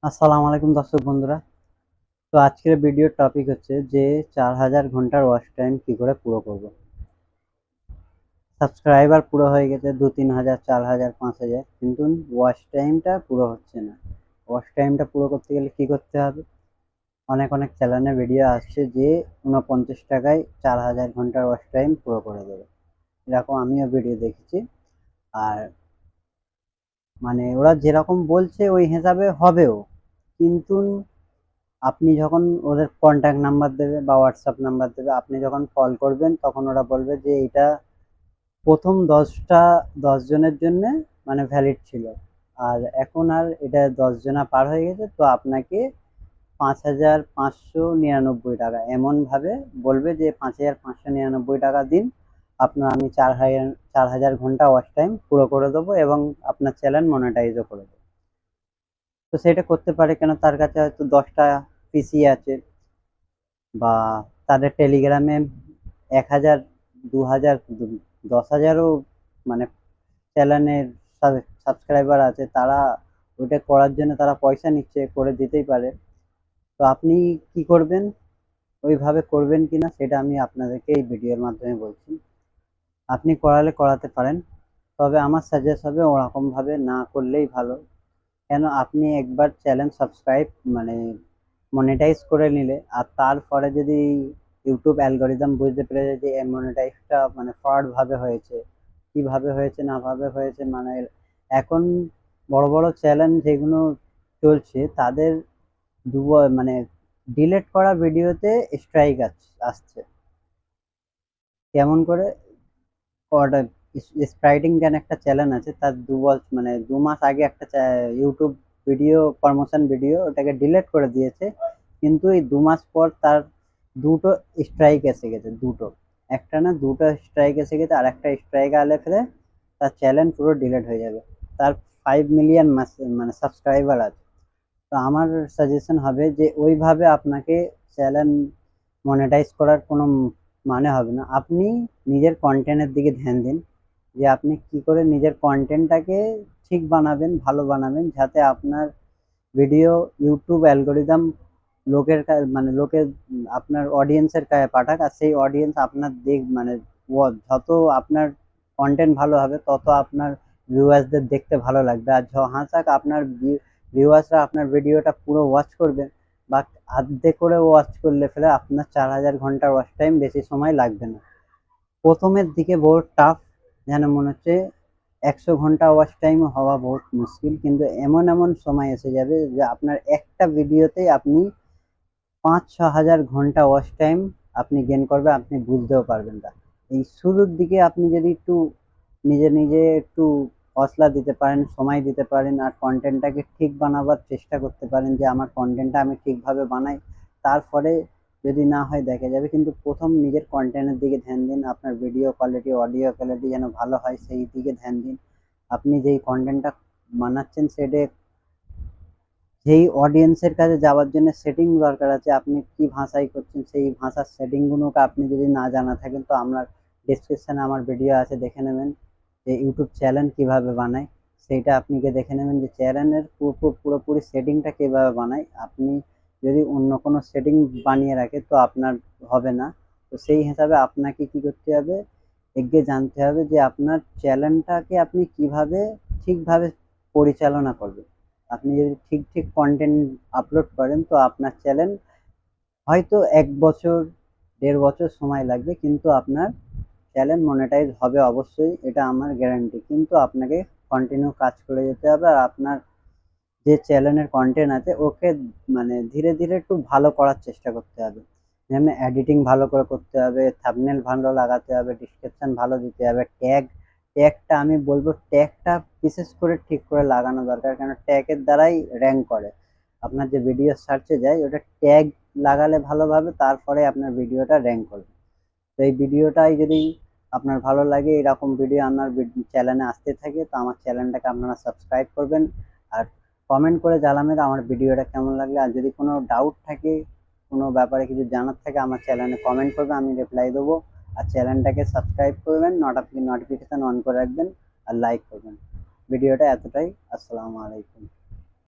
আসসালামু আলাইকুম দর্শক বন্ধুরা। তো আজকের ভিডিওর টপিক হচ্ছে যে 4000 ঘন্টার ওয়াচ টাইম কি করে পুরো করব। সাবস্ক্রাইবার পুরো হয়ে গেছে 2-3000, 4000, 5000, কিন্তু ওয়াচ টাইমটা পুরো হচ্ছে না। ওয়াচ টাইমটা পুরো করতে গেলে কি করতে হবে? অনেক অনেক চ্যানেলে ভিডিও আসছে যে 49 টাকায় 4000 ঘন্টার ওয়াচ টাইম পুরো করে দেবে। এরকম আমিও ভিডিও দেখেছি। আর মানে ওরা যেরকম বলছে ওই হিসাবে হবেও, কিন্তু আপনি যখন ওদের কন্ট্যাক্ট নাম্বার দেবে বা হোয়াটসঅ্যাপ নাম্বার দেবে, আপনি যখন কল করবেন তখন ওরা বলবে যে এটা প্রথম 10 জনের জন্য মানে ভ্যালিড ছিল, আর এখন আর এটা 10 জনা পার হয়ে গেছে, তো আপনাকে 5599 টাকা এমনভাবে বলবে যে 5599 টাকা দিন, আমি 4000 ঘন্টা ওয়াচ টাইম পুরো করে দেবো এবং আপনার চ্যানেল মনিটাইজও করে দেবো। তো সেটা করতে পারে কেন? তার কাছে হয়তো 10টা পিসি আছে, বা তাদের টেলিগ্রামে 1000, 2000, 10,000ও মানে চ্যানেলের সাবস্ক্রাইবার আছে, তারা ওইটা করার জন্য তারা পয়সা নিচ্ছে, করে দিতেই পারে। তো আপনি কি করবেন, ওইভাবে করবেন কিনা সেটা আমি আপনাদেরকে এই ভিডিওর মাধ্যমে বলছি। আপনি করালে করাতে পারেন, তবে আমার সাজেস্ট হবে ওরকমভাবে না করলেই ভালো। কেন? আপনি একবার চ্যানেল সাবস্ক্রাইব মানে মনিটাইজ করে নিলে, আর তারপরে যদি ইউটিউব অ্যালগরিদম বুঝতে পেরে যায় যে এই মনিটাইজটা মানে ফ্রড ভাবে হয়েছে, কিভাবে হয়েছে না ভাবে হয়েছে, মানে এখন বড় বড় চ্যানেল যেগুলো চলছে তাদের মানে ডিলেট করা ভিডিওতে স্ট্রাইক আসছে। কেমন করে? স্প্রাইটিং কেন একটা চ্যানেল আছে, তার 2 মাস আগে একটা ইউটিউব ভিডিও, প্রমোশন ভিডিও, ওটাকে ডিলিট করে দিয়েছে, কিন্তু এই 2 মাস পর তার দুটো স্ট্রাইক এসে গেছে, দুটো, একটা না দুটো স্ট্রাইক এসে গেছে, আর একটা স্ট্রাইক আলে ফেলে তার চ্যানেল পুরো ডিলিট হয়ে যাবে। তার 5 মিলিয়ন মানে সাবস্ক্রাইবার আছে। তো আমার সাজেশন হবে যে ওইভাবে আপনাকে চ্যানেল মনিটাইজ করার কোনো মানে হবে না। আপনি নিজের কন্টেন্টের দিকে ধ্যান দিন, যে আপনি কি করে নিজের কন্টেন্টটাকে ঠিক বানাবেন, ভালো বানাবেন, যাতে আপনার ভিডিও ইউটিউব অ্যালগরিদম লোকের আপনার অডিয়েন্সের কাছে পাঠাক, আর সেই অডিয়েন্স আপনার মানে যত আপনার কন্টেন্ট ভালো হবে তত আপনার ভিউয়ার্সদের দেখতে ভালো লাগবে। আর হাসাক আপনার ভিউয়ার্সরা আপনার ভিডিওটা পুরো ওয়াচ করবেন, বা আর্ধেক করে ওয়াচ করলে ফেলে আপনার 4000 ঘন্টার ওয়াচ টাইম বেশি সময় লাগবে না। প্রথমের দিকে বহুত টাফ, যেন মনে হচ্ছে 100 ঘন্টা ওয়াচ টাইম হওয়া বহুত মুশকিল, কিন্তু এমন এমন সময় এসে যাবে যে আপনার একটা ভিডিওতেই আপনি 5-6 হাজার ঘন্টা ওয়াচ টাইম আপনি গেন করবে, আপনি বুঝতেও পারবেন না। এই শুরুর দিকে আপনি যদি একটু নিজে নিজে একটু হসলা দিতে পারেন, সময় দিতে পারেন, আর কন্টেন্টটাকে ঠিক বানাবার চেষ্টা করতে পারেন যে আমার কন্টেন্টটা আমি ঠিকভাবে বানাই, তারপরে যদি না হয় দেখা যাবে। কিন্তু প্রথম নিজের কন্টেন্টের দিকে ধ্যান দিন, আপনার ভিডিও কোয়ালিটি, অডিও কোয়ালিটি যেন ভালো হয় সেই দিকে ধ্যান দিন। আপনি যেই কন্টেন্টটা বানাচ্ছেন সেটা যেই অডিয়েন্সের কাছে যাওয়ার জন্য সেটিং দরকার আছে, আপনি কি ভাষায় করছেন সেই ভাষার সেটিংগুলোকে আপনি যদি না জানা থাকেন, তো আপনার ডিসক্রিপশানে আমার ভিডিও আছে, দেখে নেবেন যে ইউটিউব চ্যানেল কিভাবে বানায়, সেইটা আপনি গিয়ে দেখে নেবেন যে চ্যানেলের পুরোপুরি সেটিংটা কিভাবে বানায়। আপনি যদি অন্য কোনো সেটিং বানিয়ে রাখে তো আপনার হবে না। তো সেই হিসাবে আপনাকে কি করতে হবে, এগিয়ে জানতে হবে যে আপনার চ্যানেলটাকে আপনি কিভাবে ঠিকভাবে পরিচালনা করবেন। আপনি যদি ঠিক ঠিক কন্টেন্ট আপলোড করেন তো আপনার চ্যানেল হয়তো 1 বছর 1.5 বছর সময় লাগবে, কিন্তু আপনার চ্যানেল মনিটাইজ হবে অবশ্যই, এটা আমার গ্যারান্টি। কিন্তু আপনাকে কন্টিনিউ কাজ করে যেতে হবে, আর আপনার যে চ্যানেলের কন্টেন্ট আছে ওকে মানে ধীরে ধীরে একটু ভালো করার চেষ্টা করতে হবে। যেমন এডিটিং ভালো করে করতে হবে, থাম্বনেল ভালো লাগাতে হবে, ডিসক্রিপশন ভালো দিতে হবে, ট্যাগটা আমি বলবো ট্যাগটা বিশেষ করে ঠিক করে লাগানো দরকার, কারণ ট্যাগের দ্বারাই র্যাঙ্ক করে। আপনার যে ভিডিও সার্চে যায় ওটা ট্যাগ লাগালে ভালোভাবে, তারপরে আপনার ভিডিওটা র্যাঙ্ক করবে। তো এই ভিডিওটাই যদি আপনার ভালো লাগে, এরকম ভিডিও আমার চ্যানেলে আসতে থাকে, তো আমার চ্যানেলটাকে আপনারা সাবস্ক্রাইব করবেন, আর কমেন্ট করে জানাবেন আমার ভিডিওটা কেমন লাগলে। আর যদি কোনো ডাউট থাকে, কোনো ব্যাপারে কিছু জানার থাকে, আমার চ্যানেলে কমেন্ট করবে, আমি রিপ্লাই দেবো। আর চ্যানেলটাকে সাবস্ক্রাইব করবেন, নোটিফিকেশন অন করে রাখবেন, আর লাইক করবেন। ভিডিওটা এতটাই। আসসালামু আলাইকুম।